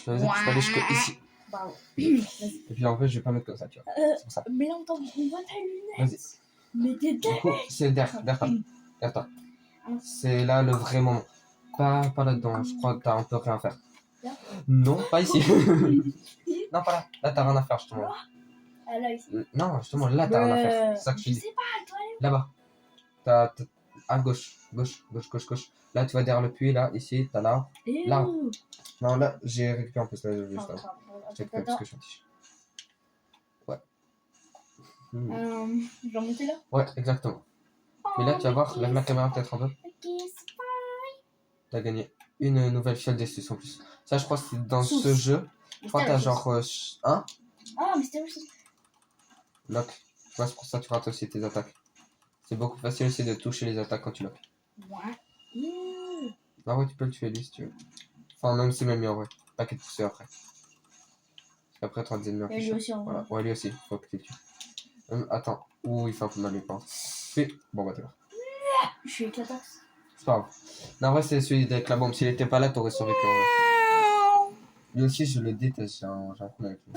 je peux aller jusque ici. Pardon. Et puis en fait, je vais pas mettre comme ça, tu vois. C'est pour ça. Mais là, on voit ta lunette. Vas-y. Mais t'es Du coup, c'est derrière toi. C'est là le vrai moment. Pas là-dedans, je crois que t'as un peu rien à faire. Là Non, pas ici. Non, pas là. Là, t'as rien à faire, justement. Ah, là, ici. Non, justement, là, t'as rien à faire. C'est ça que je te Je dis. sais pas, toi, Là-bas. À gauche. Gauche. Là, tu vas derrière le puits, là, ici, t'as là. Là. Non, là, j'ai récupéré en plus, là, juste avant. J'ai récupéré parce que je suis un petit. Ouais. Je vais remonter là. Ouais, exactement. Mais là, tu vas voir, lève la caméra peut-être un peu. Ok, T'as gagné une nouvelle fiole d'astuce en plus. Ça, je crois que c'est dans ce jeu. Je crois que t'as genre 1. Ah, mais c'était aussi. Lock. Ouais, c'est pour ça que tu rates aussi tes attaques. C'est beaucoup facile aussi de toucher les attaques quand tu lock. Ouais. Ah ouais, tu peux le tuer lui si tu veux. Enfin, même c'est même mieux en vrai. Pas qu'il te pousse après. Parce qu'après, tu auras des ennemis Et lui aussi en vrai. Voilà. Ouais, lui aussi, faut que tu le tues. Attends. Ouh, il fait un peu mal lui, pense. Puis, bon, bah, t'es là. Je suis éclataxe. C'est pas grave. Non, en vrai, c'est celui avec la bombe. S'il était pas là, t'aurais survécu en vrai. Lui aussi, je le déteste. J'ai un problème avec lui.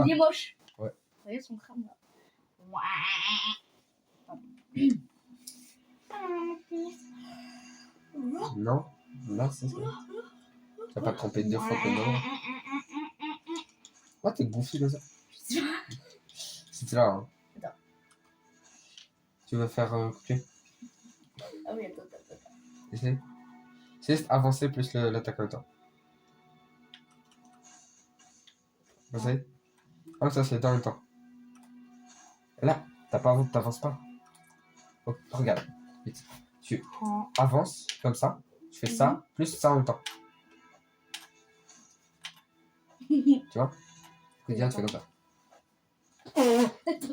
Il est moche. Ouais. Regarde son crâne là. Non, là, c'est ça. Tu vas pas te tromper 2 fois comme non. Ouais, t'es gonflé comme ça. C'était là, hein. Attends. Tu veux faire couper? Ah oui, attends. Essaye. C'est juste avancer plus l'attaque en même temps. Vas-y. Ah, ça, c'est en même temps. Et là, t'avances pas. Oh, regarde. Vite. Tu avances comme ça. Tu fais ça, plus ça en même temps. Tu vois? Regarde, tu fais comme ça. Attends.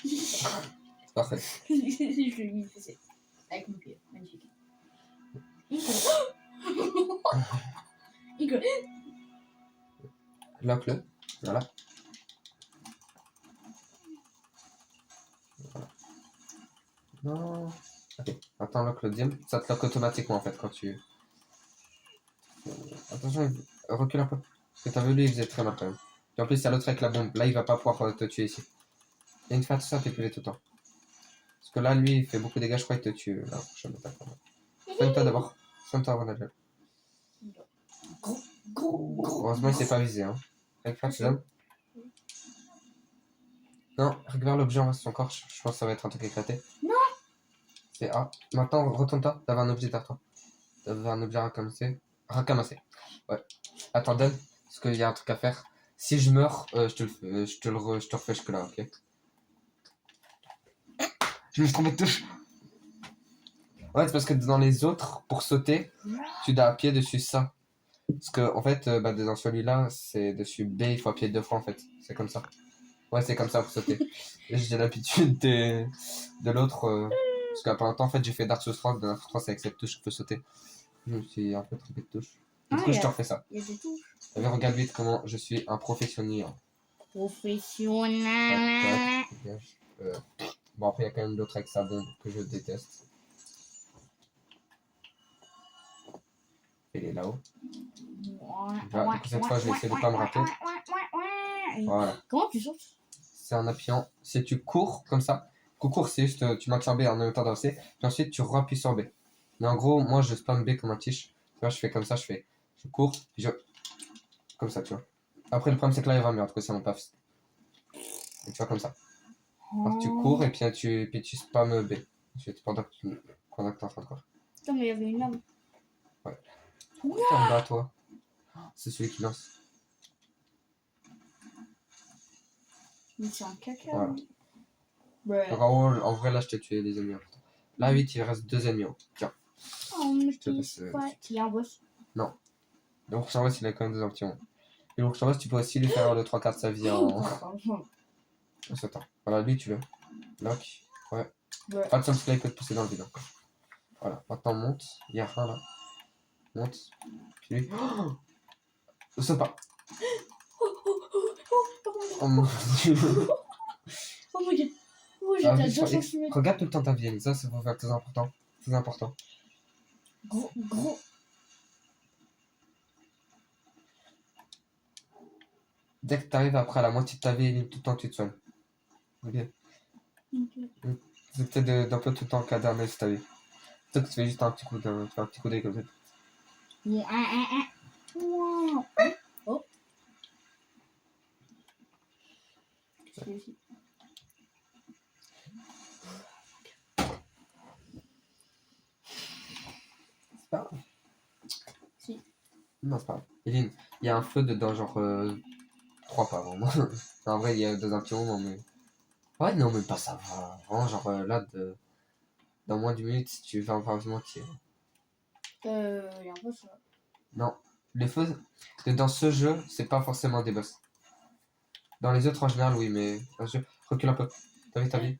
C'est parfait. Je l'ai mis fessé. Avec mon pied. Magnifique. Igor. Lock-le. Voilà. Non. Ok. Attends, lock le deuxième. Ça te lock automatiquement en fait quand tu. Attention, recule un peu. Parce que t'as vu, lui, il faisait très mal quand même. Et en plus, il y a l'autre avec la bombe. Là, il va pas pouvoir te tuer ici. Et une fois tout ça, t'es plus tout le temps. Parce que là, lui, il fait beaucoup de dégâts. Je crois qu'il te tue. La prochaine attaque. Soigne-toi d'abord. Soigne-toi avant d'aller. Heureusement, il s'est pas visé. Hein. Récupère tes hommes. Non, récupère l'objet en son corps. Je pense que ça va être un truc éclaté. Non. C'est A. Maintenant, retourne-toi. T'avais un objet derrière toi. T'avais un objet à racamasser. Ouais. Attends, donne. Parce qu'il y a un truc à faire. Si je meurs, je te refais jusque-là, ok? Je me suis trompé de touche. Ouais, c'est parce que dans les autres, pour sauter, tu dois appuyer dessus ça. Parce que, en fait, dans celui-là, c'est dessus B, il faut appuyer 2 fois, en fait. C'est comme ça. Ouais, c'est comme ça pour sauter. Et j'ai l'habitude de l'autre. Parce qu'à un temps, en fait, j'ai fait Dark Souls 3. Dans Dark Souls 3, c'est avec cette touche que je peux sauter. Je me suis un peu trompé de touche. Du coup, je te refais ça. Il y a des touches. Regarde vite comment je suis un professionnel. Professionnel. Bon, après, il y a quand même d'autres avec sa bombe que je déteste. Elle est là-haut. Voilà, du coup, cette fois, je vais essayer de pas me rater. Voilà. Comment tu sautes? C'est en appuyant. Si tu cours comme ça, cours, c'est juste tu marques sur B en même temps d'avancer, puis ensuite tu rappuies sur B. Mais en gros, moi je spam B comme un tige. Tu vois, je fais comme ça, je cours, puis comme ça, tu vois. Après, le problème c'est que là il va mieux, en tout cas, ça m'a pas fait. Et tu vois, comme ça. Alors, tu cours et puis tu spam B. Ensuite, pendant que tu es en train de courir. Putain, mais il y avait une lame. Ouais. T'es en bas, toi. C'est celui qui lance. Mais c'est un caca. Voilà. Ouais. Donc, en vrai, là, je t'ai tué les ennemis. Là, 8, il reste 2 ennemis. Tiens. Oh, mais Je te laisse. il y a un boss. Non. Le prochain boss, il a quand même 2 petits ronds. Et le prochain boss, tu peux aussi lui faire le 3/4 de sa vie en sautant. Voilà, lui, tu le lock. Ouais. Pas de sunspray, il peut te pousser dans le vide encore. Voilà. Maintenant, monte. Il y a rien là. Monte. Puis lui. Oh, saute pas. Oh mon dieu. Oh my god. Oh, j'étais à 2 cm. Regarde tout le temps ta vie, ça, c'est pour faire très important. Très important. Gros. Dès que t'arrives après à la moitié de ta vie, élimine tout le temps, tu te soignes. Ok. Ok. C'est peut-être d'un peu tout le temps qu'à dernier de ta vie. Peut-être que tu fais juste un petit coup tu fais un petit coup d'œil comme ça. Wow. Oh. Je fais aussi. C'est pas grave. Si. Non, c'est pas grave. Eline, il y a un feu dedans, genre 3 pas vraiment. En vrai, il y a dans un petit moment, mais. Ouais, non, même pas ça va. Vraiment, genre là, dans moins d'une minute, si tu vas pas vraiment tirer. Il y a un peu ça. Non. Les feux, dans ce jeu, c'est pas forcément des boss. Dans les autres, en général, oui, mais dans ce jeu, recule un peu. T'as vu?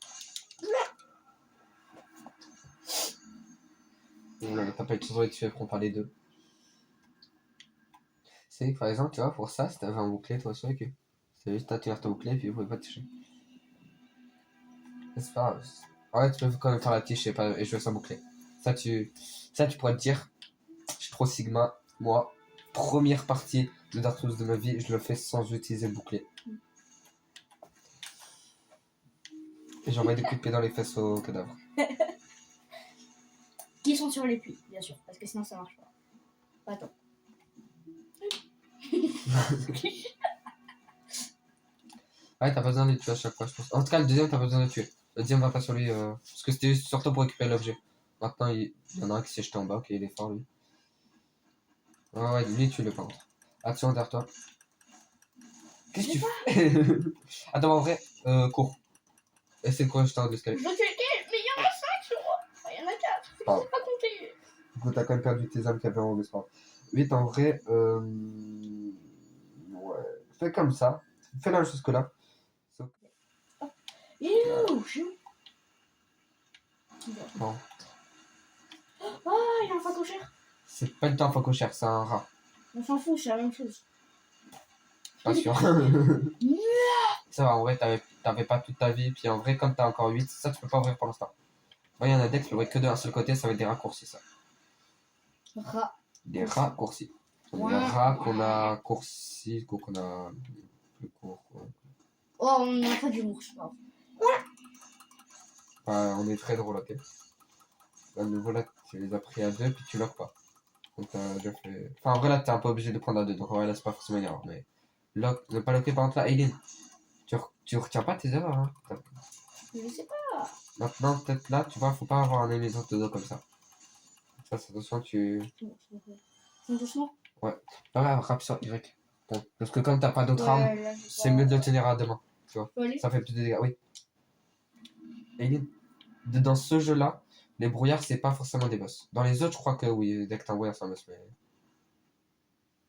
T'as pas eu toujours et tu fais prendre par les deux. C'est par exemple, tu vois, pour ça, si t'avais un bouclier, toi, sur le cul. C'est juste à tenir ton bouclier, puis vous pouvez pas toucher. C'est pas grave. Ouais, tu peux quand même faire la tige et jouer sans bouclier. Ça, tu pourrais te dire, je suis trop Sigma, moi, première partie de Dark Souls de ma vie, je le fais sans utiliser le bouclier. Et j'envoie des coups de pied dans les fesses au cadavre. Qui sont sur les puits, bien sûr, parce que sinon ça marche pas. Attends. Ouais, t'as pas besoin de le tuer à chaque fois, je pense. En tout cas, le deuxième, t'as pas besoin de le tuer. Le deuxième va pas sur lui, parce que c'était surtout pour récupérer l'objet. Maintenant, il y en a un qui s'est jeté en bas, ok, il est fort, lui. Ouais, lui, tue-le, par contre. Action derrière toi. Qu'est-ce que tu fais? Attends, en vrai, cours. Essaie de courir juste en haut de l'escalier. Je veux tuer lequel? Mais il y en a 5 sur moi. Il y en a 4. Je Ah. sais pas compter. Du coup, t'as quand même perdu tes âmes qu'il y avait en haut, mais c'est pas grave. 8, en vrai, ouais. Fais comme ça. Fais la même chose que là. Sauf que- Il est où? Je suis où? Bon. Ah, il y a un facochère. C'est pas du tout un phacochère, c'est un rat. On s'en fout, c'est la même chose. Pas sûr. Ça va, en vrai, t'avais pas toute ta vie. Puis en vrai, comme t'as encore 8, ça, tu peux pas ouvrir pour l'instant. Moi, il y en a des qui l'ouvraient que d'un seul côté, ça va être des raccourcis, ça. Rat. Des raccourcis. Des Ouais. rats qu'on a courcis, qu'on a plus court. Quoi. Oh, on n'a pas d'humour, c'est pas grave. On est très drôle, ok. Là, le nouveau, là, tu les as pris à 2, puis tu loques pas. Donc, t'as déjà fait. Enfin, en vrai, là, t'es un peu obligé de prendre à 2, donc en vrai, là, c'est pas forcément une erreur. Mais ne pas loquer, par exemple, là, Aileen, tu retiens pas tes erreurs, hein. Je sais pas. Maintenant, peut-être là, tu vois, faut pas avoir un ennemi dans tes dos comme ça. Ça, c'est attention, Doucement. Ouais, rappe sur Y. Bon, parce que comme t'as pas d'autre arme, Ouais, là, c'est mieux de le tenir à deux mains. Tu vois, Faut aller. ça fait plus de dégâts, oui. Aileen, dans ce jeu-là, les brouillards, c'est pas forcément des boss. Dans les autres, je crois que oui, dès que t'as un brouillard, c'est un boss, mais.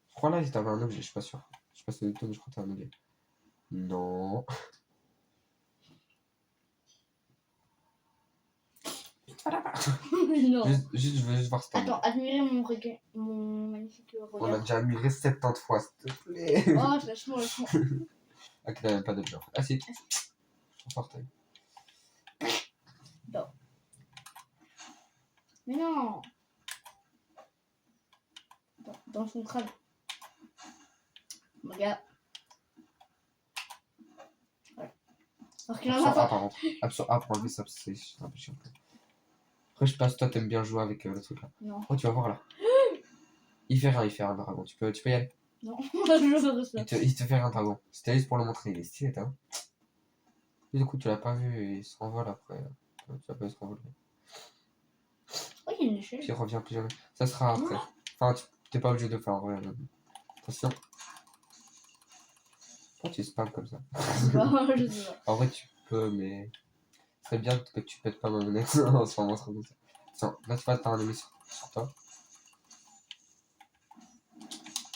Je crois là, t'avais un objet, je suis pas sûr. Je sais pas si c'est du tout, mais je crois que t'as un objet. Non. Non. Juste, je veux juste voir si t'as un Attends, admirez mon magnifique On a regard. déjà admiré 70 fois, s'il te plaît. Oh, lâche-moi. Ah, que t'as même pas de genre. Ah si. Portail. Non. Mais non. Dans son crâne. Regarde. Voilà. Alors qu'il en a Absor A pas. par contre. Absor A pour enlever ça, c'est un peu chiant. Après, je pense que toi t'aimes bien jouer avec le truc là. Non. Oh, tu vas voir là. Il fait rien, le dragon. Tu peux y aller. Non. Je reste là. Il te fait rien, dragon. C'était juste pour le montrer. Il est stylé, t'as vu. Et du coup, tu l'as pas vu et il se renvole après. Tu vas pas se renvoler. Oh, il y a une échelle. Puis il revient plus jamais. Ça sera après. Enfin, t'es pas obligé de le faire en vrai. Attention. Pourquoi tu spams comme ça? Je sais pas. En vrai, tu peux, mais. C'est bien que tu pètes pas ma manette en ce moment, comme ça. Tiens, là, tu vois, t'as un ennemi sur toi.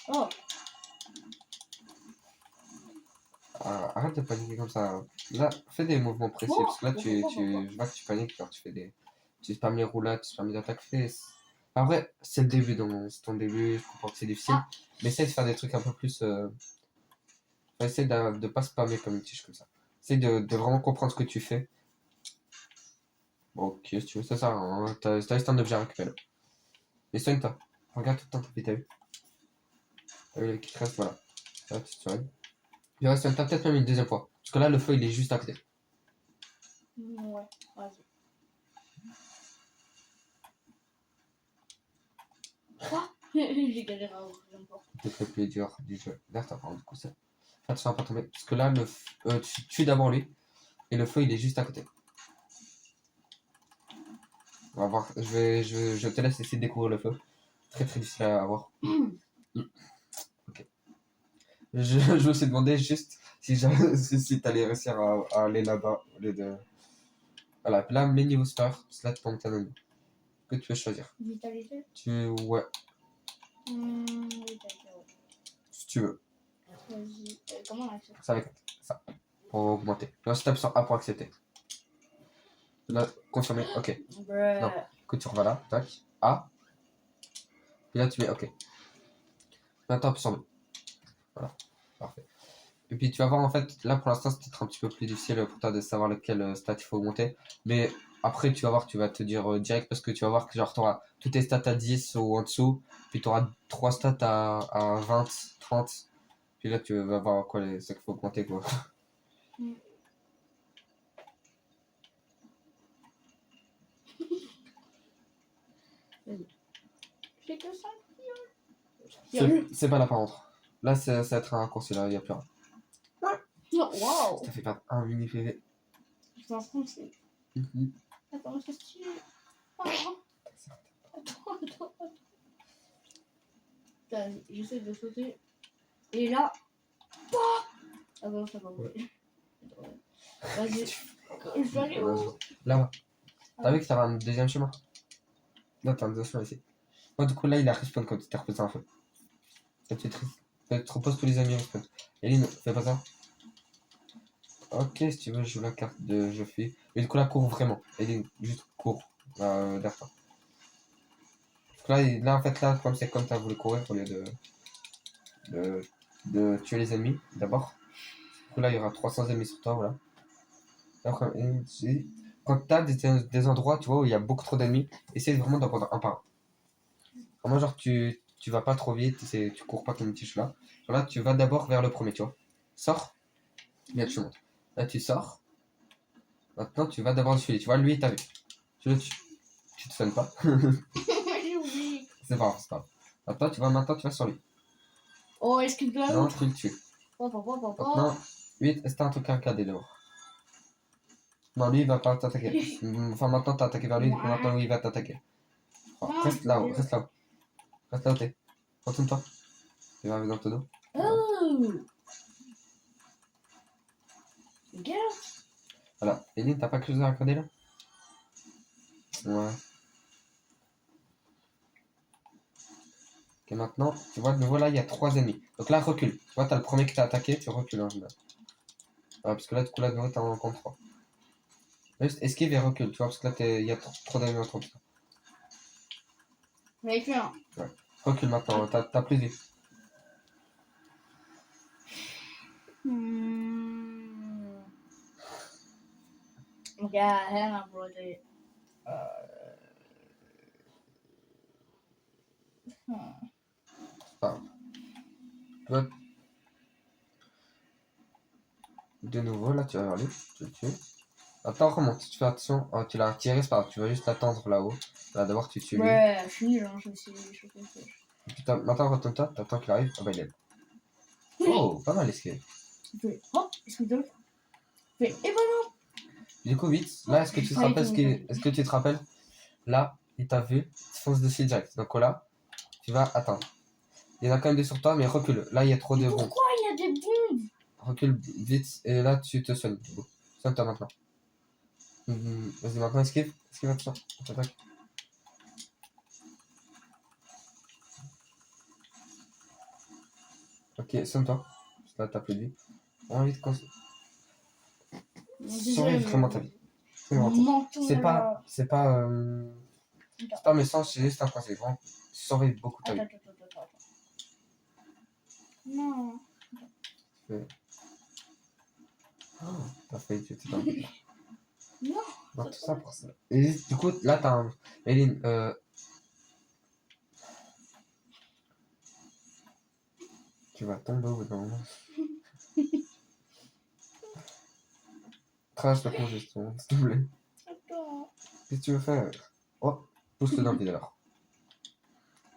Oh. Arrête de paniquer comme ça. Là, fais des mouvements précis, Oh, parce que là, je vois que tu paniques, genre, tu spammes les roulades, tu spammes les attaques. En vrai, c'est le début, donc c'est ton début, je comprends que c'est difficile, mais essaie de faire des trucs un peu plus. Essaie de pas spammer comme une tige comme ça. Essaie de vraiment comprendre ce que tu fais. Bon, ok, si tu veux, ça sert à rien, hein. T'as juste un objet à récupérer. Et soigne-toi. Regarde tout le temps ta vie, t'as vu? T'as vu qui te reste, voilà. Là, tu te soignes. Et ouais, soigne-toi peut-être même une deuxième fois. Parce que là, le feu, il est juste à côté. Ouais, vas-y. Quoi? J'ai galéré à ouvrir une porte. Peut-être le plus dur du jeu. D'ailleurs, t'as pas du coup ça. Attention à pas tomber. Parce que là, tu tues d'abord lui. Et le feu, il est juste à côté. On va voir. Je te laisse essayer de découvrir le feu. Très très difficile à avoir. Ok. Je me suis demandé juste si t'allais réussir à aller là-bas au lieu de. Voilà. Puis là, mes niveaux supérieurs, c'est là tu prends ta ennemi. Que tu veux choisir. Vitalité? Ouais, Vitalité, ouais. si tu veux. Vas-y. Comment on accepte? Ça avec ça. Pour augmenter. Là, si t'appuies sur A pour accepter. Là, confirmer. Ok. Non. Que tu revas là. Tac. A. Puis là, tu mets OK. Maintenant, appuie sur B. Voilà. Parfait. Et puis tu vas voir en fait, là pour l'instant c'est peut-être un petit peu plus difficile pour toi de savoir lequel stat il faut augmenter. Mais après tu vas voir, tu vas te dire direct parce que tu vas voir que genre tu auras toutes tes stats à 10 ou en dessous. Puis tu auras 3 stats à 20, 30. Puis là tu vas voir quoi ce qu'il faut augmenter quoi. J'ai que ça. C'est pas là par contre. Là ça va être un raccourci là, il n'y a plus rien. Waouh! Ça fait perdre un mini PV. Je m'en fous, c'est. Mhm. Attends, c'est stylé. Attends. Putain, j'essaie de sauter. Et là. Ah bah ça va bouger. Vas-y. Je vais aller où? Là, t'as vu que t'avais un deuxième chemin? Là t'as un deuxième chemin ici. Moi du coup là il a respawn quand tu t'es reposé un feu. Ça te fait triste. Tu te reposes tous les amis respawn. Eline, fais pas ça. Ok, si tu veux, je joue la carte de je fuis. Mais du coup, là, cours vraiment. Eline, juste cours. Derrière toi. Là, en fait, là, comme c'est comme tu as voulu courir au lieu de, de tuer les ennemis, d'abord. Du coup, là, il y aura 300 ennemis sur toi, voilà. Alors, quand tu as des endroits, tu vois, où il y a beaucoup trop d'ennemis, essaye vraiment d'en prendre un par un. Vraiment, genre, tu vas pas trop vite, tu cours pas comme un petit chat là. Genre là, tu vas d'abord vers le premier, tu vois. Sors, là, tu montes. Là, tu sors. Maintenant, tu vas d'abord le filer. Tu vois, lui, t'as vu. Tu le tues. Tu te soignes pas. J'ai oublié. C'est pas grave, c'est pas grave. Maintenant, tu vas sur lui. Oh, est-ce qu'il doit Non, où? tu le tues. Papa. Maintenant, 8, est-ce que t'as un truc à regarder dehors? Non, lui, il va pas t'attaquer. Enfin, maintenant, t'as attaqué vers lui, du coup, maintenant, lui, il va t'attaquer. Oh, reste là-haut, reste là-haut. Reste là où t'es. Retourne-toi. Il va arriver dans ton dos. Oh! Regarde! Voilà. Eline, t'as pas quelque chose à regarder là? Ouais. Ok, maintenant, tu vois, de nouveau là, il y a 3 ennemis. Donc là, recule. Tu vois, t'as le premier qui t'a attaqué, tu recules en général. Voilà, parce que là, du coup, là, de nouveau, t'en rencontres 3. Juste esquive et recule, tu vois, parce que là, il y a trop d'ennemis entre toi. Mais écris un. Ouais. Recule maintenant, t'as plus vite. Ok, rien à broder. Enfin, tu vois, de nouveau, là, tu vas vers lui, tu le tues. Attends, remonte, tu fais attention. Oh, tu l'as tiré, c'est pas grave, tu vas juste l'attendre là-haut. Là, d'abord, tu tues lui. Ouais, je suis nul, hein, je vais essayer de choper ça. Et puis, maintenant, retourne-toi, t'attends qu'il arrive. Ah bah, il est là. Oh, pas mal esquivé. Il fait hop, est-ce qu'il donne? Il fait et voilà! Du coup, vite, là, est-ce que tu te rappelles est-ce que tu te rappelles? Là, il t'a vu, tu fonces dessus direct. Donc là, tu vas attendre. Il y en a quand même des sur toi, mais recule. Là, il y a trop de bombes. Pourquoi il y a des bombes? Recule vite, et là, tu te soignes. Soigne-toi maintenant. Vas-y, maintenant, esquive. Esquive, attention. On t'attaque. Ok, soigne-toi. Là, t'as plus de vie. On va vite surveille vraiment ta vie. C'est pas. C'est pas méchant, c'est juste un conseil. Vraiment, surveille beaucoup ta vie. Attends. Non. Oh, t'as failli tuer dans le Non. Non, tout ça pour ça. Et du coup, là, t'as un. Eline, Tu vas tomber au bout d'un moment. Crache la congestion, s'il te plaît. Attends. Qu'est-ce que tu veux faire? Oh, pousse-le dans le vide alors.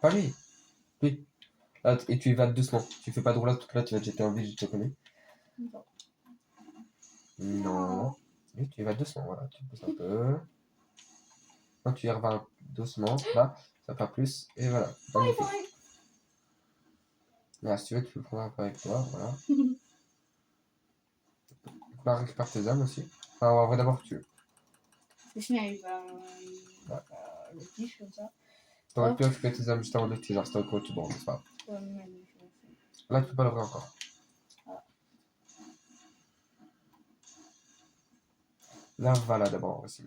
Pas lui. Lui. Là, et tu y vas doucement. Tu fais pas de roulade parce que là tu vas te jeter en vide, je te connais. Attends. Non. Oui, tu y vas doucement, voilà. Tu pousses un peu. Quand tu y vas doucement, là, ça part plus. Et voilà. Magnifique. Là, si tu veux, tu peux le prendre un peu avec toi, voilà. Là, récupère tes âmes aussi. Enfin, en vrai, d'abord, tu. Le chien, il va. Ouais. Le tige comme ça. T'aurais pu récupérer tes âmes juste avant de te genre, c'était au coach, bon, c'est pas grave. Ouais, mais je vais faire. Là, tu peux pas l'ouvrir encore. Ah. Là, voilà d'abord aussi.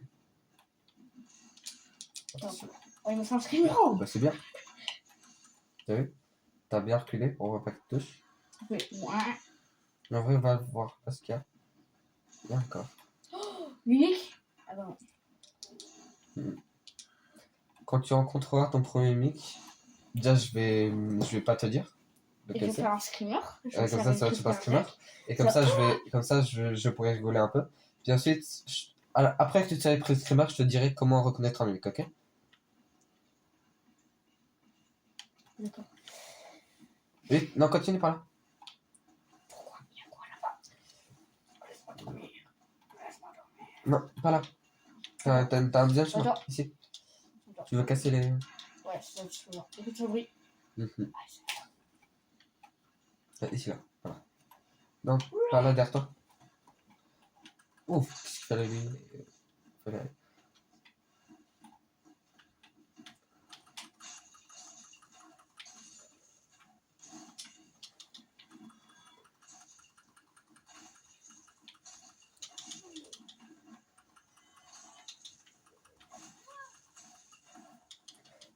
Attends. Oh, il me fait un screamer. Bah, c'est bien. T'as vu? T'as bien reculé pour voir pas que tu touches. Oui. Ouais. Mais en vrai, on va voir parce qu'il y a. Il y a un coffre. Mimique. Attends. Quand tu rencontreras ton premier mimique, déjà, je vais pas te dire Et je lequel vais c'est. faire un screamer. Je vais Comme faire ça, une ça va crise être super screamer. cardiaque. Et comme ça, je pourrais rigoler un peu. Puis ensuite, après que tu t'aies pris le screamer, je te dirai comment reconnaître un mimique, ok? D'accord. Oui, non, continue par là. Pourquoi il y a quoi là-bas? Laisse-moi dormir. Laisse-moi dormir. Non, pas là. T'as un deuxième chemin, Attends. ici. Attends. Tu veux casser les. Ouais, c'est un petit peu là. Écoute ce bruit. Mhm. Ah, Ici, là. Voilà. Non, par là, derrière toi. Ouf, qu'est-ce qu'il fallait lui. Fallait...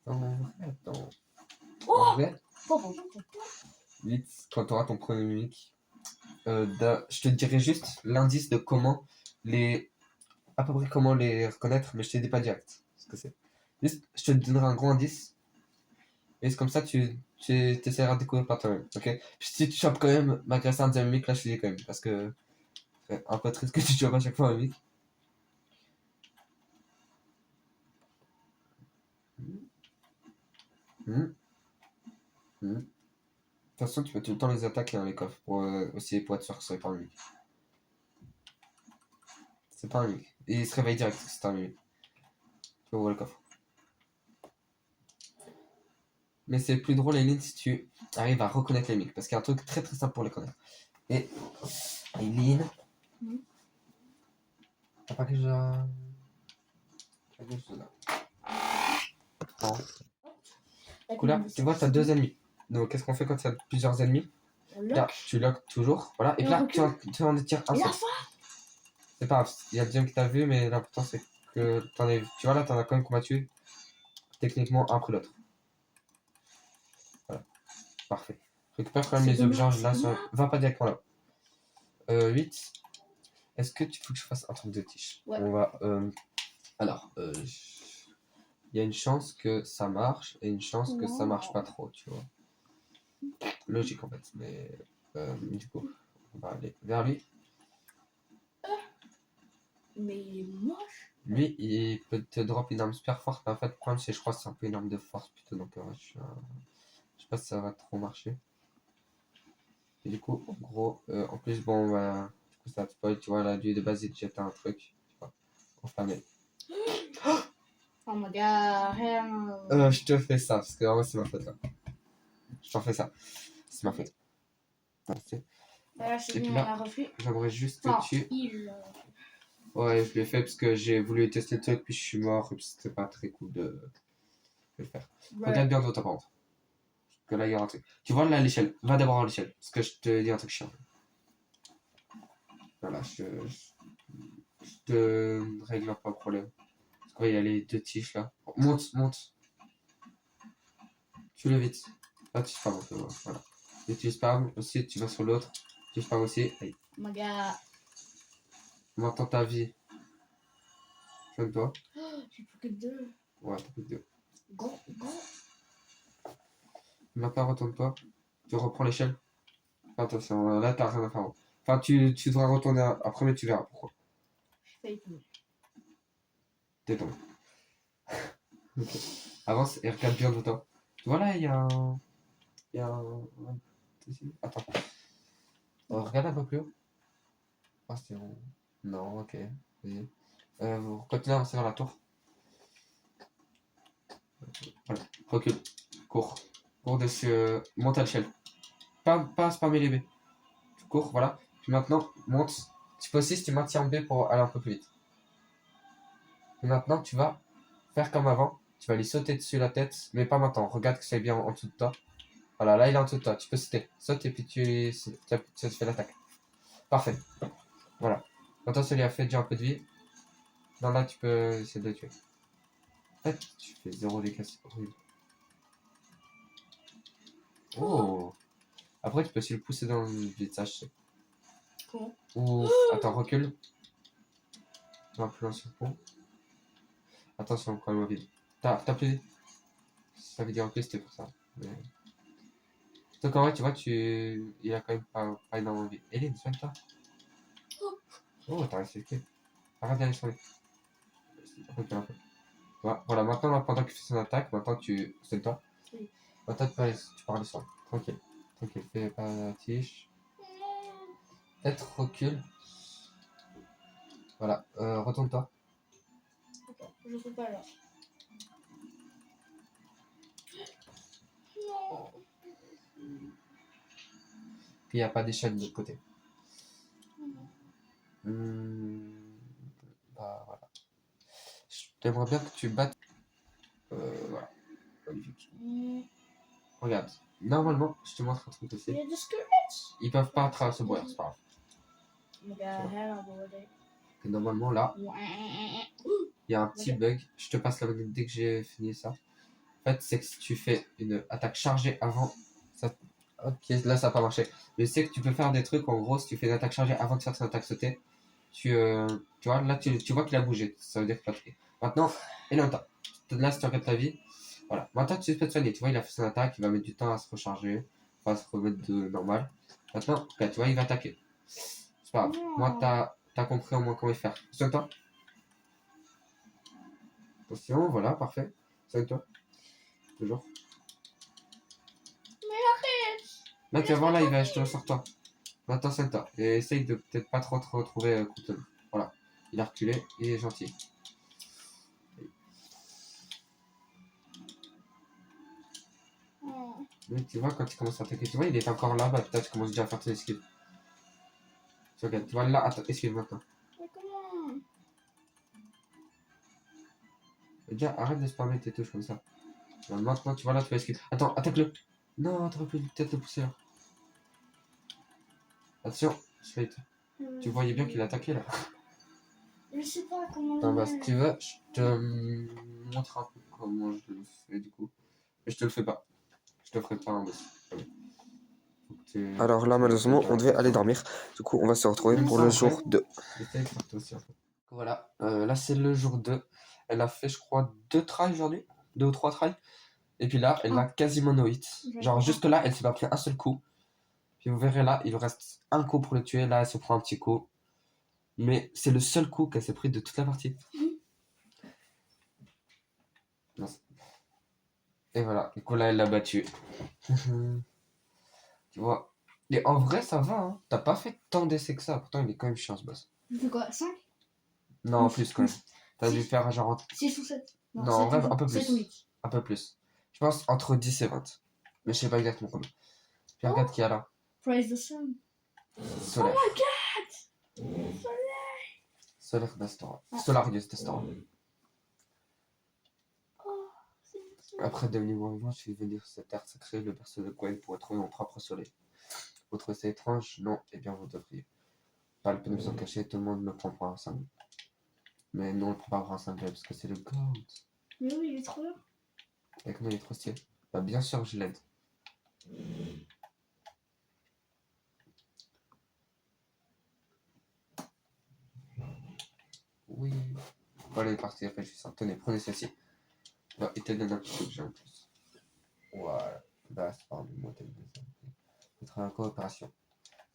Attends. En vrai, vite, quand tu auras ton premier mimique, je te dirai juste l'indice de comment les. À peu près comment les reconnaître, mais je te dis pas direct ce que c'est. Juste, je te donnerai un gros indice, et c'est comme ça tu essaieras de découvrir par toi-même, ok? Puis si tu chopes quand même, malgré ça, un deuxième mimique, là je te dis quand même, parce que c'est un peu triste que tu chopes à chaque fois un mimique. Hmm. Hmm. De toute façon, tu peux tout le temps les attaquer, hein, les coffres, aussi pour être sûr que ce soit pas un mimique. C'est pas un mimique. Et il se réveille direct, c'est un mimique. Tu peux ouvrir le coffre. Mais c'est plus drôle, Eileen, si tu arrives à reconnaître les mimiques, parce qu'il y a un truc très très simple pour les connaître. Et Eileen, t'as pas quelque chose à. Quelque chose là. Non. Couleur, tu vois, t'as deux ennemis. Donc, qu'est-ce qu'on fait quand tu as plusieurs ennemis? Là, tu lock toujours. Voilà. Et Et puis on là, recule. tu en tires un Et seul. la fois. C'est pas grave, il y a le deuxième qui t'a vu, mais l'important c'est que t'en aies. Tu vois, là, t'en as quand même combattu techniquement un après l'autre. Voilà. Parfait. Récupère quand même les objets là. Va pas directement là. 8. Est-ce que tu faut que je fasse un truc de tige? Ouais. On va. Alors, il y a une chance que ça marche et une chance que ça marche pas trop, tu vois. Logique en fait, mais du coup, on va aller vers lui. Mais il est moche. Lui, il peut te drop une arme super forte, mais en fait, le problème c'est je crois que c'est un peu une arme de force plutôt, donc je sais pas si ça va trop marcher. Et du coup, en gros, en plus, bon, bah, du coup, ça te spoil, tu vois, là, lui de base, il te jette un truc, tu vois, enflammé. Oh my god, rien. Je te fais ça, parce que vraiment, c'est ma faute là. Je t'en fais ça. C'est ma faute. Merci. Voilà, c'est Et puis bon, on là, a refait. j'aimerais juste Enfin, que tu. il. Ouais, je l'ai fait parce que j'ai voulu tester le truc, puis je suis mort, et puis c'était pas très cool de le faire. Regarde bien d'autres par contre. Parce que là, il y aura un truc. Tu vois là l'échelle. Va d'abord à l'échelle. Parce que je te dis un truc chiant. Voilà, je te règle pas le problème. Parce qu'il y a les deux tiges là. Monte, monte. Tu le vite. Ah, tu spams un peu, voilà. Et tu spams aussi, tu vas sur l'autre. Tu spams aussi. Aïe. Oh my god. Maintenant ta vie. Calme-toi. J'ai plus que deux. Ouais, t'as plus que deux. Gros, gros. Maintenant, retourne-toi. Tu reprends l'échelle. Fais attention, là, t'as rien à faire. Enfin, tu devras retourner après, mais tu verras pourquoi. Je fais tomber. T'es tombé. Ok. Avance et regarde bien devant toi. Tu vois là, il y a un. Il y a un- Attends. Regarde un peu plus haut. Ah, c'est bon. Non, ok. Vas-y. Vous continuez à avancer vers la tour. Voilà. Recule. Cours. Cours dessus. Monte à l'échelle. Pas spammer les B. Tu cours, voilà. Puis maintenant, monte. Si possible, tu maintiens en B pour aller un peu plus vite. Et maintenant, tu vas faire comme avant. Tu vas lui sauter dessus la tête, mais pas maintenant. Regarde que c'est bien en dessous de toi. Voilà, là il est en dessous de toi. Tu peux sauter. Saute et puis tu fais l'attaque. Parfait. Voilà. Maintenant, celui a fait déjà un peu de vie. Non, là, tu peux essayer de le tuer. En fait, tu fais 0 dégâts, c'est horrible. Oh! Après, tu peux aussi le pousser dans le vide, ça, je sais. Comment? Ou. Attends, recule. Un peu loin sur le pont. Attention, quand même au vide. T'as plus. Si t'avais dit en plus, c'était pour ça. Mais... Donc, en vrai, tu vois, il a quand même pas énormément de vie. Eline, soigne-toi. Oh, t'as respecté. Arrête d'aller sur les. Recule un peu. Voilà, maintenant, là, pendant qu'il fait son attaque, maintenant, soigne-toi. Oui. Maintenant, tu peux aller sur. Tranquille. Tranquille, fais pas la tige. Peut-être recule. Voilà, retourne-toi. Attends, je peux pas là. Non. Puis il n'y a pas d'échelle de l'autre côté. Bah voilà. J'aimerais bien que tu battes. Voilà, magnifique. Regarde, normalement, je te montre un truc Il aussi. y a des squelettes. Ils peuvent pas traverser ce bois, c'est pas grave. Et normalement, là, il y a un petit bug. Je te passe la manette dès que j'ai fini ça. En fait, c'est que si tu fais une attaque chargée avant. Ça... Ok, là, ça n'a pas marché. Mais c'est que tu peux faire des trucs. En gros, si tu fais une attaque chargée avant de faire ton attaque sautée, tu vois, là, tu vois qu'il a bougé. Ça veut dire qu'il a pris. Maintenant, et longtemps. Là, si tu regardes ta vie, voilà. Maintenant, tu peux te soigner. Tu vois, il a fait son attaque. Il va mettre du temps à se recharger. Enfin, à se remettre de normal. Maintenant, là, tu vois, il va attaquer. C'est pas grave. Moi, t'as compris au moins comment faire. Soigne-toi. Attention, voilà, parfait. Soigne-toi. Toujours. Mais arrête. Là, tu vas voir, là, il va acheter sur toi. Maintenant, soigne-toi. Et essaye de peut-être pas trop te retrouver contre lui. Voilà. Il a reculé. Il est gentil. Mais tu vois, quand il commence à attaquer, tu vois, il est encore là, bah peut-être tu commences déjà à faire tes esquives. Tu regardes, tu vois, là, attends, esquive maintenant. Mais comment? Et déjà, arrête de spammer tes touches comme ça. Maintenant, tu vois, là, tu vas esquiver. Attends, attaque-le. Non, t'aurais pu peut-être le pousser là. Attention, Slate. Tu voyais bien qu'il attaquait là. Je sais pas comment. Attends, bah, si tu veux, je te montre un peu comment je le fais du coup. Mais je te le fais pas. Je te ferai pas un boss. Alors là, malheureusement, on devait aller dormir. Du coup, on va se retrouver pour le jour 2. Voilà, là c'est le jour 2. Elle a fait, je crois, 2 tries aujourd'hui. 2 ou 3 tries. Et puis là, elle a quasiment no hit. Genre, juste là, elle s'est pas pris un seul coup. Puis vous verrez là, il lui reste un coup pour le tuer. Là, elle se prend un petit coup. Mais c'est le seul coup qu'elle s'est pris de toute la partie. Et voilà, du coup là, elle l'a battu. Tu vois. Et en vrai, ça va, hein. T'as pas fait tant d'essais que ça. Pourtant, il est quand même chiant ce boss. Il fait quoi? 5? Non, en plus quand même. T'as dû Six. faire genre. 6 ou 7? Non, en vrai, un peu 7 ou plus. 8. Un peu plus. Je pense entre 10 et 20. Mais je sais pas exactement combien. Puis regarde qui y a là. Praise the sun. Solaire. Oh my god! Solaire d'Astora. Solarius d'Astora. Oh, Après devenir vivant, je suis venu sur cette terre sacrée, le berceau de Gwen, pour trouver mon propre soleil. Vous trouvez ça étrange? Non, eh bien vous devriez. Pas le peine de s'en cacher, tout le monde me prend pour un cinglé. Mais non, on le prend pas pour un cinglé parce que c'est le GOAT. mais oui, il est trop bien. Et comment il est trop stylé. Bah bien sûr, je l'aide. Oui. Voilà, il est parti, après je suis sorti. Tenez, prenez celle-ci. Bah, il te donne un petit objet en plus. Voilà. Bah, c'est pas un mot, il te donne ça. On travaille en coopération.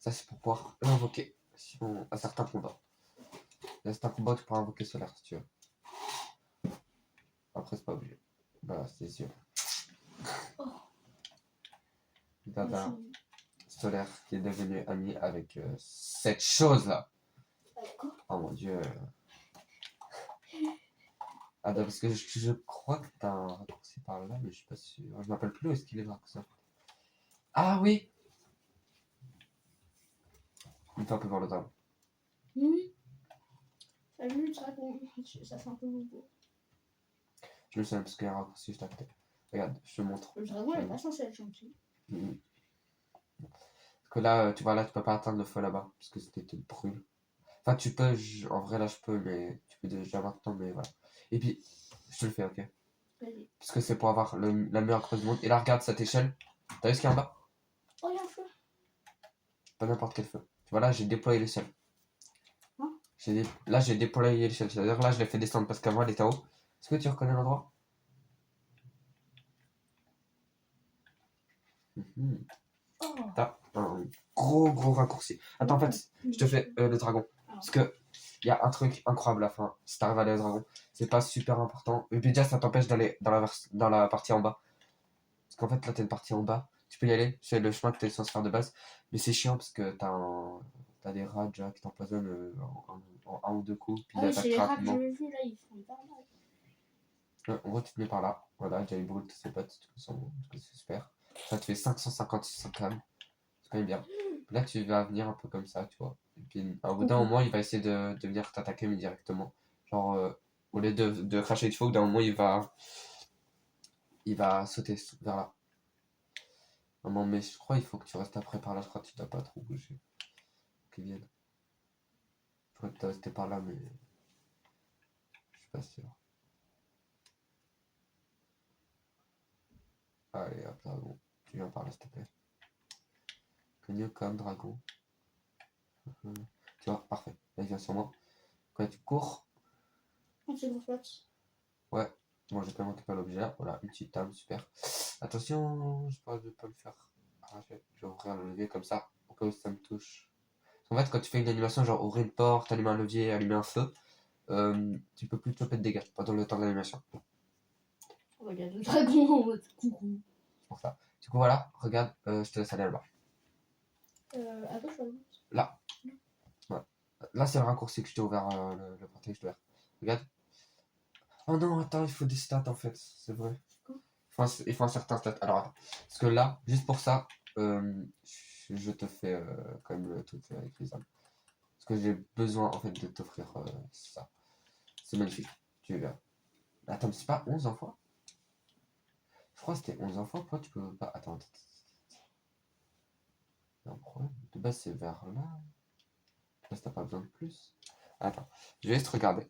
Ça, c'est pour pouvoir l'invoquer. Sinon, à certains combats. Il y a certains combats où tu pourras invoquer solaire si tu veux. Après, c'est pas obligé. Voilà, c'est sûr. Oh. Dada solaire qui est devenu ami avec cette chose-là. D'accord. Oh mon dieu. Attends, parce que je crois que t'as un raccourci par là, mais je suis pas sûr. Je m'appelle plus où est-ce qu'il est le raccourci. Ah oui! Il fait un peu voir le dragon. Salut, dragon. Ça fait un peu nouveau. Je le sais parce qu'il y a un raccourci juste à côté. Regarde, je te montre. Le dragon est pas censé être gentil. Mhm. Parce que là, tu vois, là, tu peux pas atteindre le feu là-bas, parce que c'était te brûle. Enfin, tu peux, en vrai, là, je peux, mais tu peux déjà maintenant, mais voilà. Et puis, je te le fais, ok? Vas-y. Parce que c'est pour avoir la meilleure creuse du monde. Et là, regarde cette échelle. T'as vu ce qu'il y a en bas? Oh, il y a un feu. Pas n'importe quel feu. Tu vois, là, j'ai déployé l'échelle. Hein? Là, j'ai déployé l'échelle. C'est-à-dire, là, je l'ai fait descendre parce qu'avant, elle était en haut. Est-ce que tu reconnais l'endroit? Oh. T'as un gros raccourci. Attends, en fait, je te fais le dragon. Parce que il y a un truc incroyable à la fin. Si t'arrives à aller au dragon, c'est pas super important. Et puis déjà, ça t'empêche d'aller dans la partie en bas. Parce qu'en fait, là, t'as une partie en bas. Tu peux y aller. C'est le chemin que t'es censé faire de base. Mais c'est chiant parce que t'as des rats déjà qui t'empoisonnent en un ou deux coups. Puis Ah ils oui, c'est attaquent les rats que rapidement. j'avais vus là, ils font hyper mal. En gros, tu te mets par là. Voilà, déjà, il brûle tous ses potes. Du coup, c'est super. Ça te fait 556 crânes. C'est quand même bien. Là, tu vas venir un peu comme ça, tu vois. Et puis, au bout d'un moment, il va essayer de venir t'attaquer, mais directement. Genre, au lieu de cracher du feu, d'un moment, il va sauter vers là. Non, mais je crois qu'il faut que tu restes après par là. Je crois que tu dois pas trop bouger. Qu'ils viennent. Je crois que tu dois rester par là, mais je suis pas sûr. Allez, hop, dragon. Tu viens par là, s'il te plaît. Connu comme dragon. Tu vois, parfait. Là, il vient sur moi. Quand tu cours, Oh, c'est gros flotte. ouais. Moi, j'ai pas manqué pas l'objet là. Voilà, une petite table, super. Attention, je ne vais pas le faire arracher. Je vais ouvrir le levier comme ça, au cas où ça me touche. En fait, quand tu fais une animation, genre ouvrir une porte, allumer un levier, allumer un feu, tu peux plus te choper de dégâts pendant le temps de l'animation. Oh, il y a deux dragons en mode coucou. C'est pour ça. Du coup, voilà, regarde, je te laisse aller là-bas. À gauche ou à droite? Là. Ouais. Là, c'est le raccourci que je t'ai ouvert, le portail que je t'ai ouvert. Regarde. Oh non, attends, il faut des stats en fait, c'est vrai. Il faut un certain stat. Alors, attends. Parce que là, juste pour ça, je te fais quand même le truc avec les âmes. Parce que j'ai besoin en fait de t'offrir ça. C'est magnifique. Tu verras. Attends, mais c'est pas 11 fois? Je crois que c'était 11 fois. Pourquoi tu peux pas. Attends. Il y a un problème. De base, c'est vers là. Là, t'as pas besoin de plus. Attends. Je vais juste regarder.